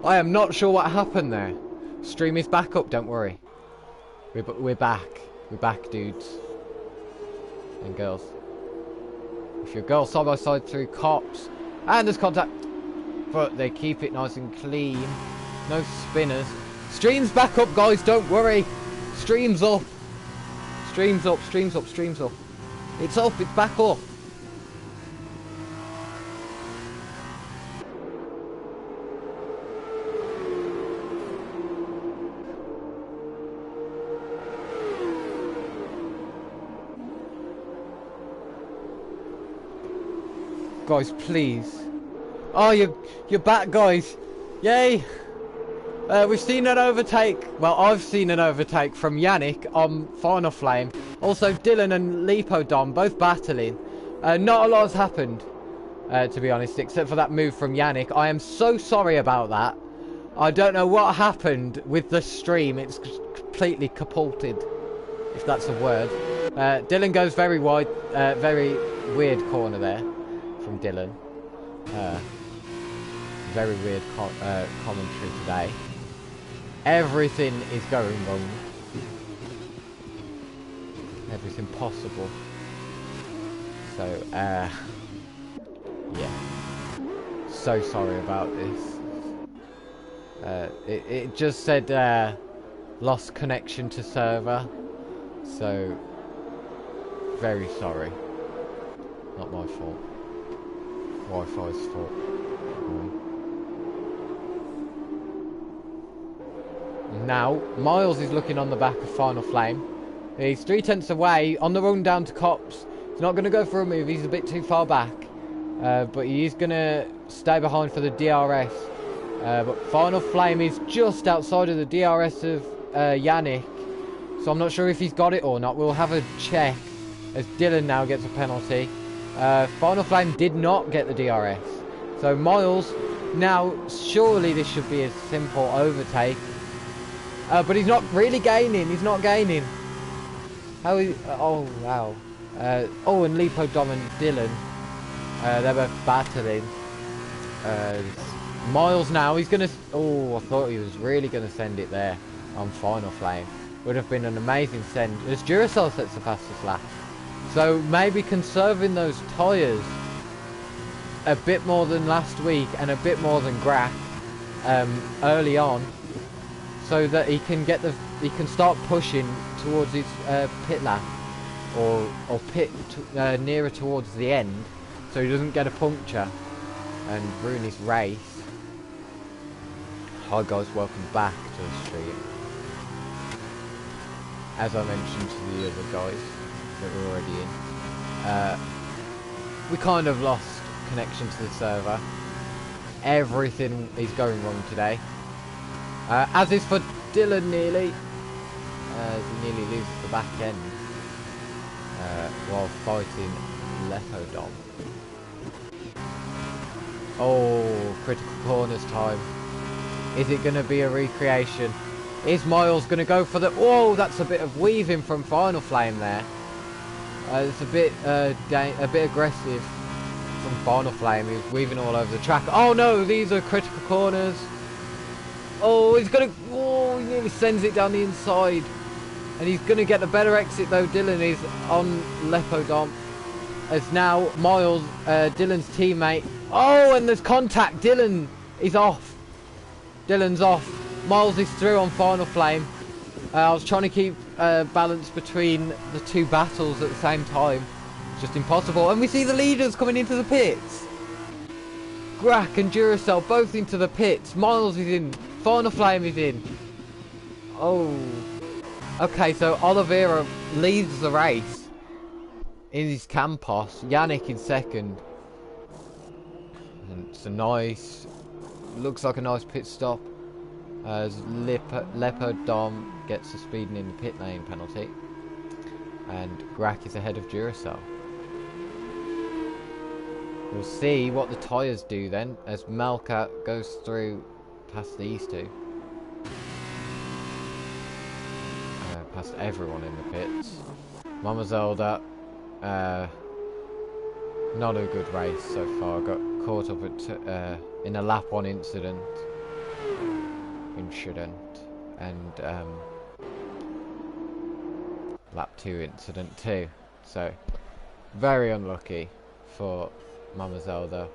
I am not sure what happened there. Stream is back up, don't worry. We're back. We're back, dudes. And girls. If you're girls side by side through cops. And there's contact. But they keep it nice and clean. No spinners. Stream's back up, guys, don't worry. Stream's up. Stream's up, stream's up, stream's up. It's up, it's back up. Guys, please. Oh, you're back, guys. Yay. We've seen an overtake. Well, I've seen an overtake from Yannick on Final Flame. Also, Dylan and Lepodom both battling. Not a lot has happened, to be honest, except for that move from Yannick. I am so sorry about that. I don't know what happened with the stream. It's completely catapulted, if that's a word. Dylan goes very wide, very weird corner there from Dylan. Very weird commentary today. Everything is going wrong. Everything possible. So, yeah. So sorry about this. It just said, lost connection to server. So, very sorry. Not my fault. Wi-Fi's fault. Now, Miles is looking on the back of Final Flame. He's 3/10 away, on the run down to cops. He's not going to go for a move, he's a bit too far back. But he is going to stay behind for the DRS. But Final Flame is just outside of the DRS of Yannick. So I'm not sure if he's got it or not. We'll have a check as Dylan now gets a penalty. Final Flame did not get the DRS. So Miles, now surely this should be a simple overtake. But he's not really gaining. He's not gaining. How is... oh, wow. Oh, and Lepodom and Dylan. They're both battling. Miles now. He's going to... oh, I thought he was really going to send it there on Final Flame. Would have been an amazing send. As Duracell sets the fastest lap. So maybe conserving those tyres a bit more than last week and a bit more than Graf early on. So that he can get the, he can start pushing towards his pit lap, or pit nearer towards the end, so he doesn't get a puncture and ruin his race. Hi guys, welcome back to the stream. As I mentioned to the other guys that were already in, we kind of lost connection to the server. Everything is going wrong today. As is for Dylan nearly. As he nearly loses the back end. While fighting Lepodom. Oh, critical corners time. Is it going to be a recreation? Is Miles going to go for the... whoa, that's a bit of weaving from Final Flame there. It's a bit aggressive from Final Flame. He's weaving all over the track. Oh no, these are critical corners. Oh, he's going to... oh, he nearly sends it down the inside. And he's going to get the better exit, though. Dylan is on Lepodom. As now Miles, Dylan's teammate... oh, and there's contact. Dylan is off. Dylan's off. Miles is through on Final Flame. I was trying to keep balance between the two battles at the same time. It's just impossible. And we see the leaders coming into the pits. Graf and Duracell both into the pits. Miles is in. Final Flame is in. Oh. Okay, so Oliveira leads the race in his Campos. Yannick in second. And it's a nice... looks like a nice pit stop. As Lepodom gets a speeding in the pit lane penalty. And Graf is ahead of Duracell. We'll see what the tyres do then, as Melka goes through past these two. Past everyone in the pits. Mama Zelda, not a good race so far. Got caught up at, in a lap 1 incident. incident and lap 2 incident too. So very unlucky for Mama Zelda.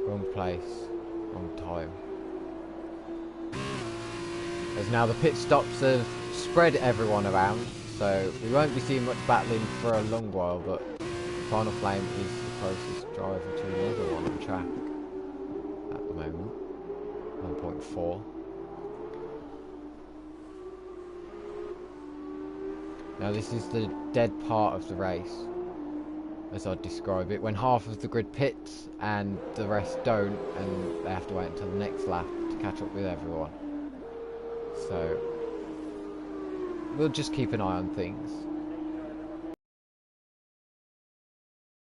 Wrong place, wrong time. As now the pit stops have spread everyone around, so we won't be seeing much battling for a long while, but Final Flame is the closest driver to another one on the track at the moment. 1.4. Now this is the dead part of the race, as I'd describe it, when half of the grid pits and the rest don't, and they have to wait until the next lap to catch up with everyone. So we'll just keep an eye on things.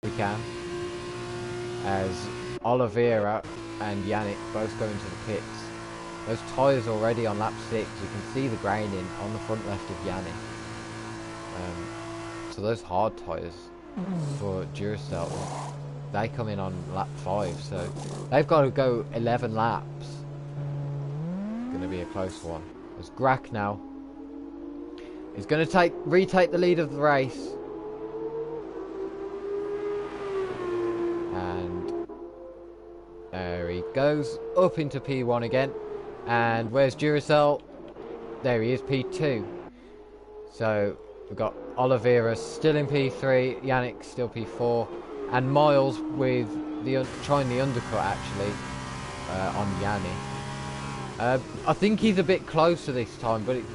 We can, as Oliveira and Yannick both go into the pits. Those tyres already on lap 6, you can see the graining on the front left of Yannick. So those hard tyres for Duracell, they come in on lap 5, so they've got to go 11 laps. It's going to be a close one. As Grack now is going to retake the lead of the race. And there he goes, up into P1 again. And where's Duracell? There he is, P2. So we've got Oliveira still in P3, Yannick still P4, and Miles with trying the undercut actually on Yannick. I think he's a bit closer this time, but it's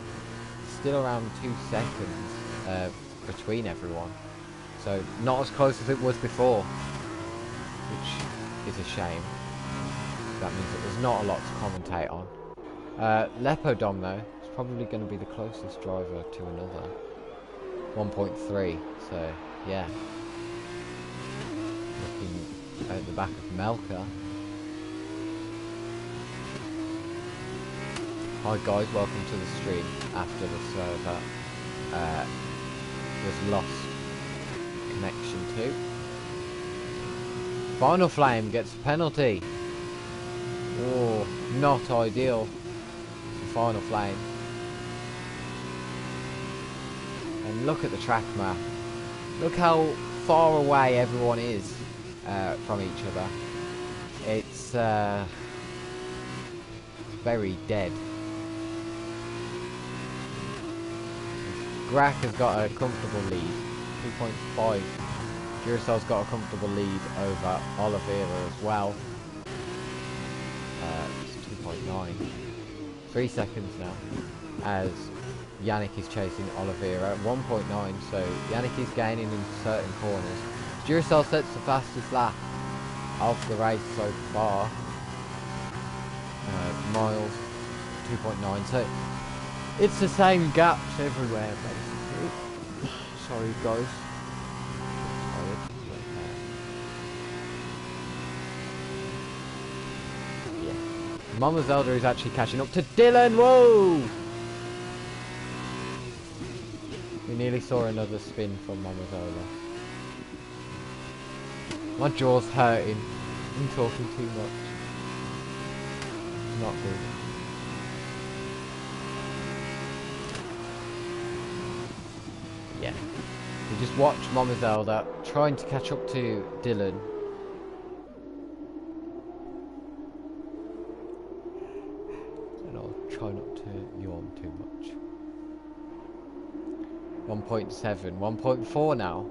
still around 2 seconds between everyone. So not as close as it was before, which is a shame. That means that there's not a lot to commentate on. Lepodom though is probably going to be the closest driver to another. 1.3, so yeah. Looking at the back of Melka. Hi guys, welcome to the stream after the server was lost connection to. Final Flame gets a penalty. Oh, not ideal for Final Flame. And look at the track map. Look how far away everyone is from each other. It's very dead. Grack has got a comfortable lead, 2.5. Duracell's got a comfortable lead over Oliveira as well. It's 2.9. 3 seconds now, as Yannick is chasing Oliveira at 1.9, so Yannick is gaining in certain corners. Duracell sets the fastest lap of the race so far. Miles, 2.9, so it's the same gaps everywhere, basically. Sorry, guys. Yeah. Mama Zelda is actually catching up to Dylan. Whoa! We nearly saw another spin from Mama Zelda. My jaw's hurting. I'm talking too much. Not good. Yeah. We just watch Mama Zelda trying to catch up to Dylan. And I'll try not to yawn too much. 1.7, 1.4 now.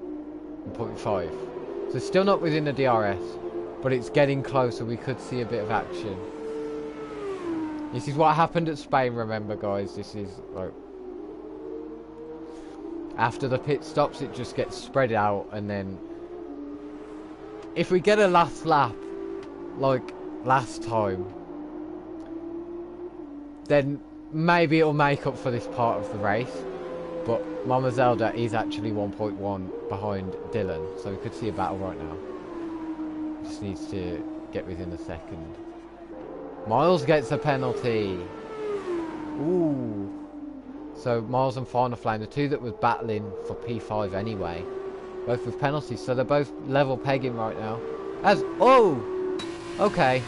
1.5. So still not within the DRS, but it's getting closer. We could see a bit of action. This is what happened at Spain, remember guys. This is like, after the pit stops it just gets spread out, and then if we get a last lap like last time, then maybe it'll make up for this part of the race. But Mama Zelda is actually 1.1 behind Dylan, so we could see a battle right now. Just needs to get within a second. Miles gets a penalty. Ooh. So Miles and Final Flame, the two that was battling for P5 anyway, both with penalties, so they're both level pegging right now. Oh! Okay.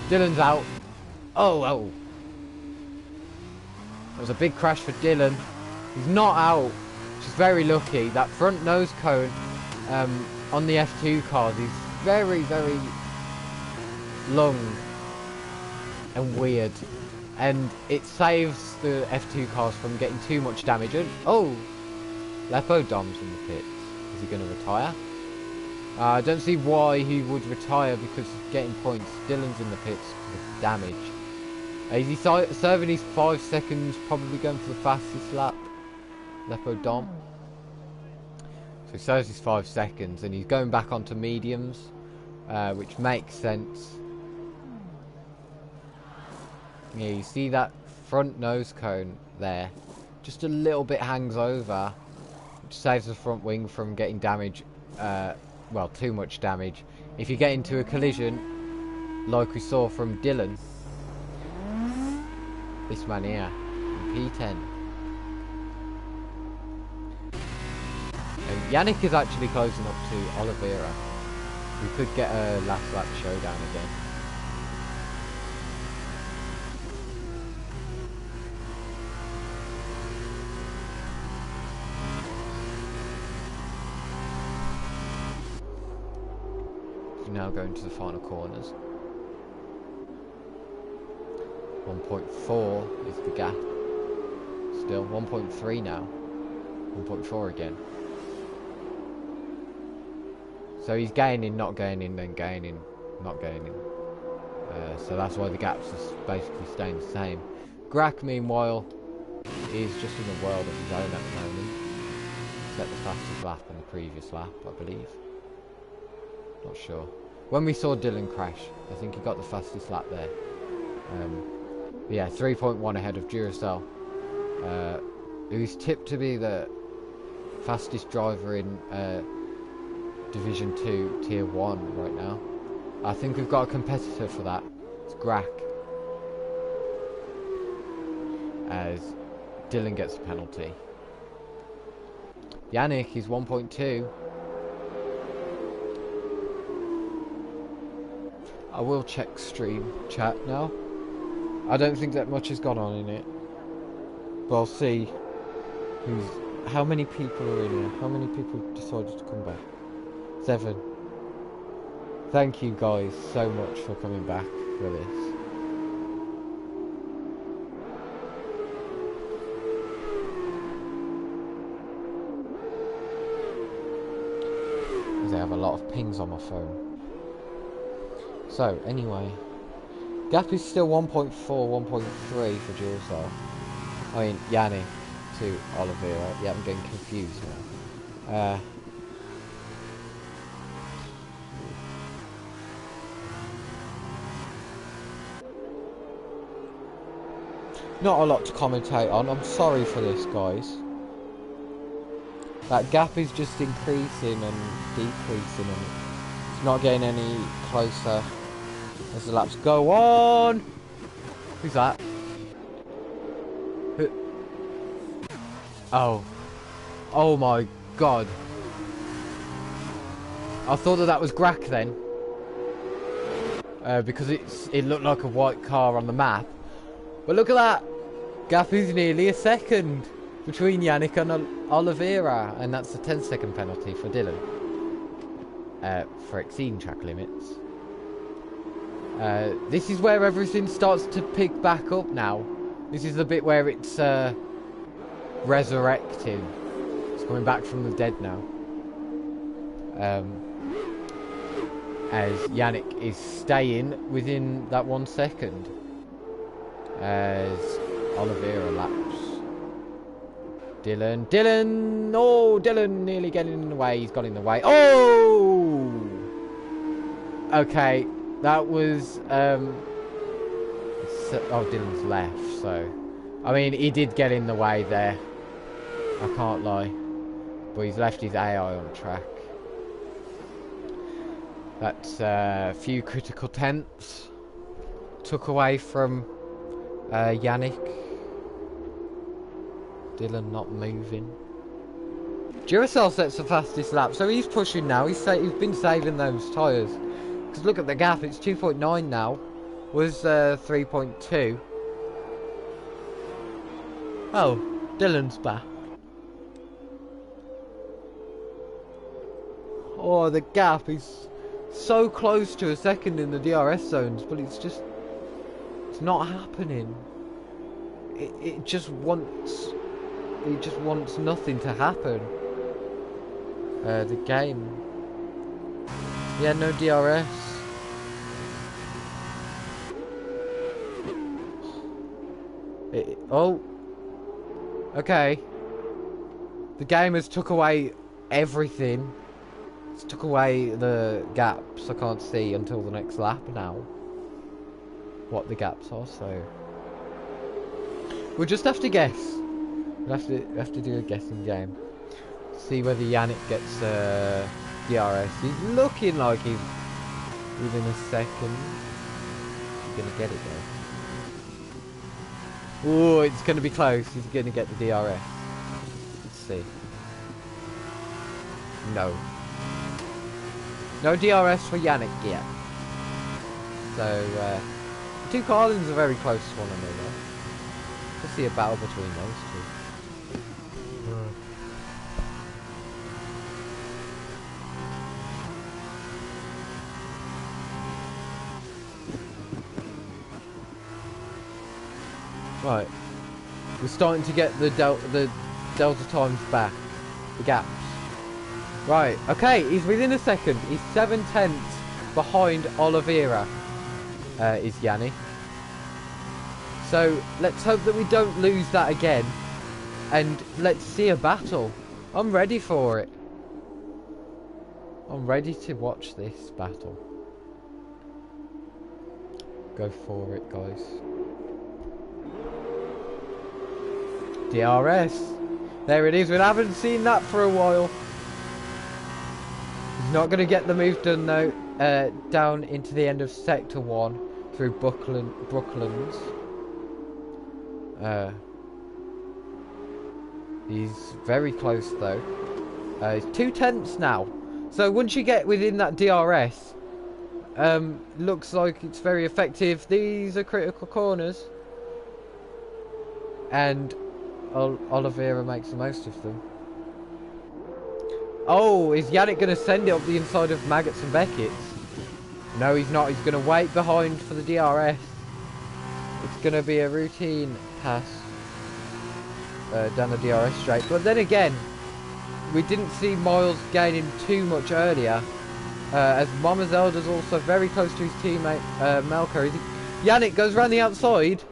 Dylan's out. Oh. It was a big crash for Dylan. He's not out, which is very lucky. That front nose cone on the F2 cars is very, very long and weird. And it saves the F2 cars from getting too much damage. And, oh! Lepodom's in the pits. Is he going to retire? I don't see why he would retire because he's getting points. Dylan's in the pits for damage. Is he serving his 5 seconds, probably going for the fastest lap? Lepodom. So he serves his 5 seconds and he's going back onto mediums, which makes sense. Yeah, you see that front nose cone there? Just a little bit hangs over, which saves the front wing from getting damage, well, too much damage. If you get into a collision, like we saw from Dylan, this man here, in P10. And Yannick is actually closing up to Oliveira. We could get a last lap showdown again. Now going to the final corners. 1.4 is the gap. Still 1.3 now. 1.4 again. So he's gaining, not gaining, then gaining, not gaining. So that's why the gaps are basically staying the same. Grach, meanwhile, is just in a world of his own at the moment. Set the fastest lap on the previous lap, I believe. Not sure. When we saw Dylan crash, I think he got the fastest lap there. Yeah, 3.1 ahead of Duracell, who's tipped to be the fastest driver in Division 2, Tier 1 right now. I think we've got a competitor for that. It's Grach. As Dylan gets a penalty. Yannick is 1.2. I will check stream chat now. I don't think that much has gone on in it. But I'll see how many people are in here. How many people decided to come back? 7. Thank you guys so much for coming back for this. Because I have a lot of pings on my phone. So, anyway. Gap is still 1.4, 1.3 for Duracell. I mean, Yannick to Oliveira. Yeah, I'm getting confused now. Not a lot to commentate on. I'm sorry for this, guys. That gap is just increasing and decreasing, and it's not getting any closer as the laps go on. Who's that? Who? Oh my god. I thought that was Grach then. Because it looked like a white car on the map. But look at that. Gap is nearly a second between Yannick and Oliveira. And that's a 10-second penalty for Dylan. For exceeding track limits. This is where everything starts to pick back up now. This is the bit where it's resurrecting. It's coming back from the dead now. As Yannick is staying within that 1 second. As Oliveira laps. Dylan! Oh, Dylan nearly getting in the way. He's got in the way. Oh! Okay. That was, oh, Dylan's left, so, I mean, he did get in the way there, I can't lie, but he's left his AI on track. That's a few critical tenths, took away from Yannick. Dylan not moving. Duracell sets the fastest lap, so he's pushing now, he's been saving those tyres. Because look at the gap, it's 2.9 now. was 3.2. Oh, Dylan's back. Oh, the gap is so close to a second in the DRS zones, but it's not happening. It just wants nothing to happen. The game. Yeah, no DRS. Oh. Okay. The game has took away everything. It's took away the gaps. I can't see until the next lap now what the gaps are, so we'll just have to guess. We'll have to do a guessing game. See whether Yannick gets DRS. He's looking like he's within a second. He's gonna get it though. Oh, it's gonna be close. He's gonna get the DRS. Let's see. No. No DRS for Yannick yet. So, two Carlins are very close to one another. Let's see a battle between those two. Right. We're starting to get the delta times back. The gaps. Right, okay, he's within a second. He's 7/10 behind Oliveira, is Yannick. So, let's hope that we don't lose that again. And let's see a battle. I'm ready for it. I'm ready to watch this battle. Go for it, guys. DRS. There it is. We haven't seen that for a while. He's not going to get the move done though. Down into the end of Sector 1 through Brooklands. He's very close though. He's 2/10 now. So once you get within that DRS, looks like it's very effective. These are critical corners. And Oliveira makes the most of them. Oh, is Yannick going to send it up the inside of Maggots and Beckett's? No, he's not. He's going to wait behind for the DRS. It's going to be a routine pass down the DRS straight. But then again, we didn't see Miles gaining too much earlier. As Mama Zelda's also very close to his teammate Melker. Yannick goes around the outside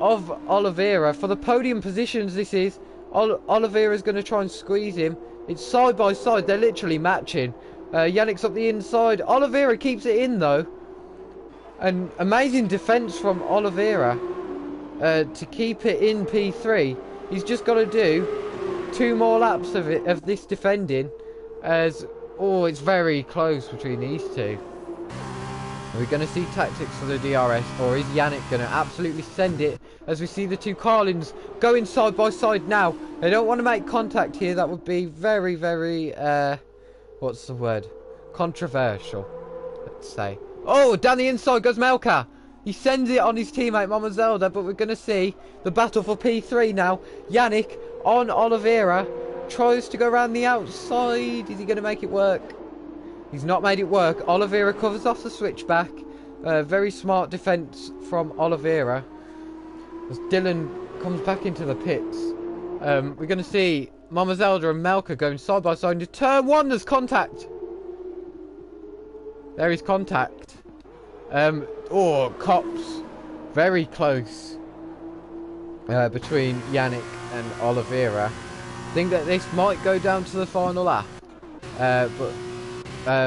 of Oliveira for the podium positions. This is Oliveira's going to try and squeeze him. It's side by side. They're literally matching. Yannick's up the inside. Oliveira keeps it in though. An amazing defense from Oliveira to keep it in P3. He's just got to do 2 more laps of it, of this defending. As it's very close between these two. Are we going to see tactics for the DRS, or is Yannick going to absolutely send it? As we see the two Carlins going side by side now. They don't want to make contact here. That would be very, very, what's the word? Controversial, let's say. Oh, down the inside goes Melker. He sends it on his teammate Mama Zelda, but we're going to see the battle for P3 now. Yannick on Oliveira. Tries to go around the outside. Is he going to make it work? He's not made it work. Oliveira covers off the switchback. Very smart defence from Oliveira. As Dylan comes back into the pits. We're going to see Mama Zelda and Melker going side by side into turn 1. There's contact. There is contact. Cops. Very close. Between Yannick and Oliveira. I think that this might go down to the final lap. But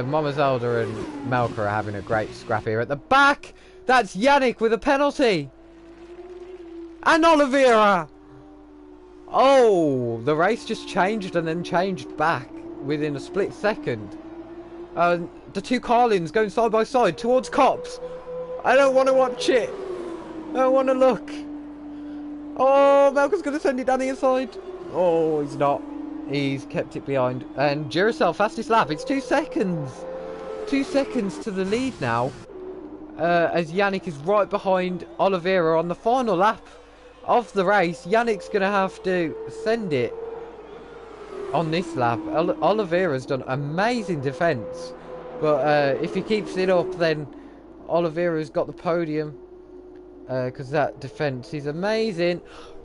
Mama Zelda and Melker are having a great scrap here at the back. That's Yannick with a penalty. And Oliveira. Oh, the race just changed and then changed back within a split second. The two Carlins going side by side towards Cops. I don't want to watch it. I don't want to look. Oh, Melker's going to send it down the inside. Oh, he's not. He's kept it behind. And Duracell fastest lap. It's 2 seconds. 2 seconds to the lead now. as Yannick is right behind Oliveira on the final lap of the race. Yannick's going to have to send it on this lap. Oliveira's done amazing defence, but if he keeps it up, then Oliveira's got the podium, because that defence is amazing.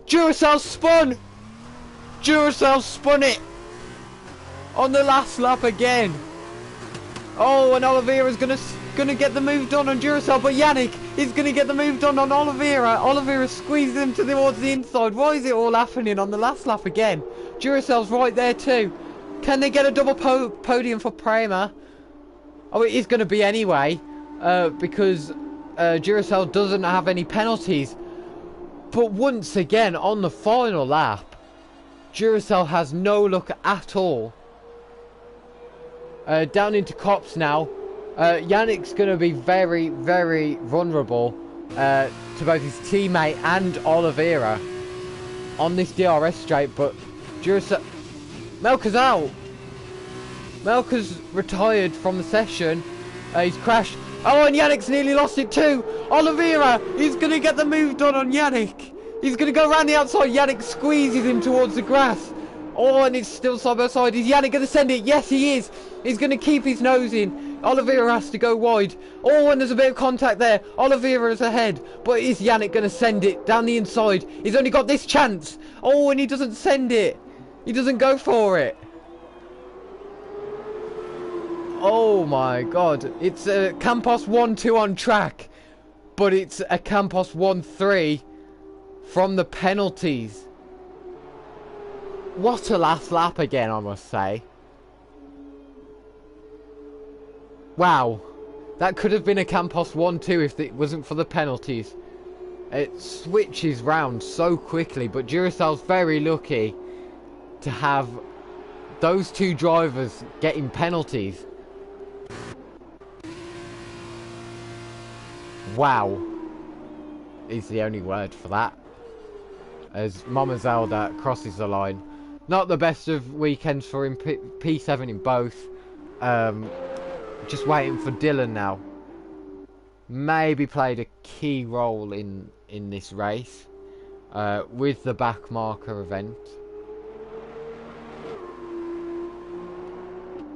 Duracell spun! Duracell spun it on the last lap again. Oh, and Oliveira's gonna get the move done on Duracell, but Yannick is gonna get the move done on Oliveira. Oliveira squeezes him towards the inside. Why is it all happening on the last lap again? Duracell's right there too. Can they get a double podium for Prema? Oh, it is gonna be anyway, because Duracell doesn't have any penalties. But once again, on the final lap, Duracell has no luck at all. Down into Cops now. Yannick's going to be very, very vulnerable to both his teammate and Oliveira on this DRS straight, but Duracell... Melka's out! Melka's retired from the session. He's crashed. Oh, and Yannick's nearly lost it too! Oliveira is going to get the move done on Yannick! He's going to go around the outside. Yannick squeezes him towards the grass. Oh, and it's still side by side. Is Yannick going to send it? Yes, he is. He's going to keep his nose in. Oliveira has to go wide. Oh, and there's a bit of contact there. Oliveira is ahead. But is Yannick going to send it down the inside? He's only got this chance. Oh, and he doesn't send it. He doesn't go for it. Oh, my God. It's a Campos 1-2 on track. But it's a Campos 1-3 from the penalties. What a last lap again, I must say. Wow. That could have been a Campos 1-2 if it wasn't for the penalties. It switches round so quickly, but Duracell's very lucky to have those two drivers getting penalties. Wow is the only word for that. As Mama Zelda crosses the line. Not the best of weekends for him. P7 in both. Just waiting for Dylan now. Maybe played a key role in this race. With the back marker event.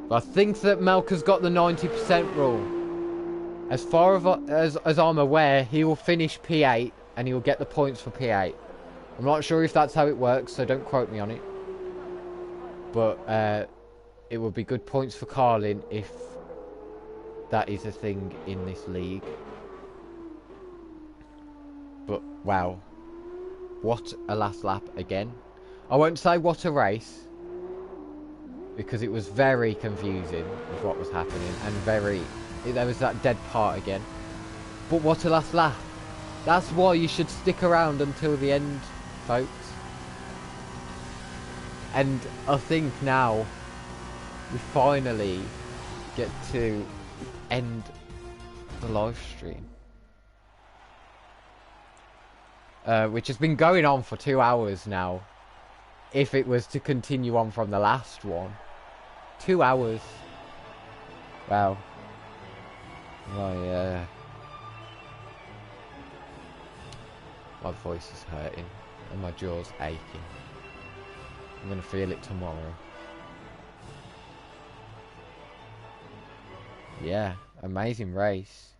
But I think that Melka's got the 90% rule. As far as I'm aware, he will finish P8 and he will get the points for P8. I'm not sure if that's how it works, so don't quote me on it. But it would be good points for Carlin if that is a thing in this league. But wow, what a last lap again. I won't say what a race, because it was very confusing with what was happening, and there was that dead part again. But what a last lap. That's why you should stick around until the end, folks. And I think now we finally get to end the live stream, which has been going on for 2 hours now. If it was to continue on from the last one, 2 hours. Wow. My voice is hurting and my jaw's aching. I'm gonna feel it tomorrow. Yeah, amazing race.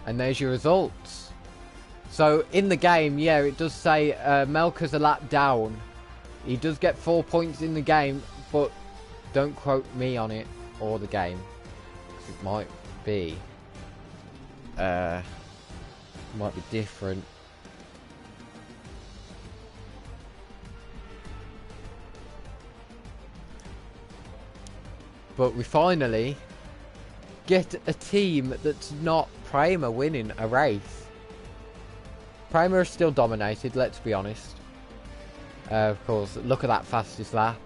And there's your results. So in the game, yeah, it does say Melka's a lap down. He does get 4 points in the game, but don't quote me on it or the game, because it might be different. But we finally get a team that's not Prema winning a race. Prema is still dominated, let's be honest. Of course, look at that fastest lap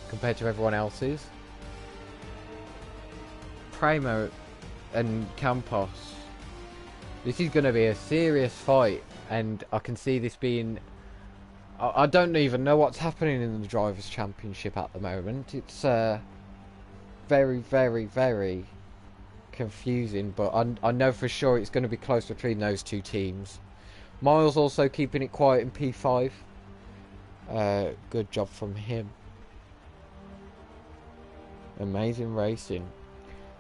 compared to everyone else's. Prema and Campos. This is going to be a serious fight, and I can see this being I don't even know what's happening in the Drivers' Championship at the moment. It's very, very, very confusing, but I know for sure it's going to be close between those two teams. Miles also keeping it quiet in P5. Good job from him. Amazing racing.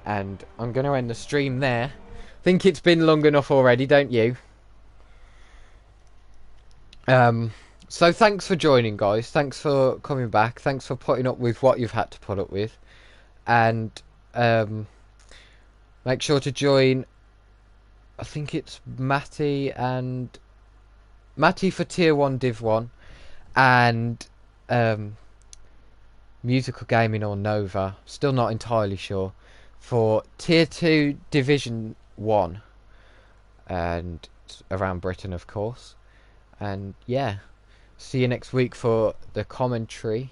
And I'm going to end the stream there. Think it's been long enough already, don't you? So thanks for joining, guys. Thanks for coming back. Thanks for putting up with what you've had to put up with. And make sure to join. I think it's Matty for Tier 1 Div 1 and Musical Gaming or Nova, still not entirely sure, for Tier 2 Division 1 and around Britain, of course. And yeah, see you next week for the commentary.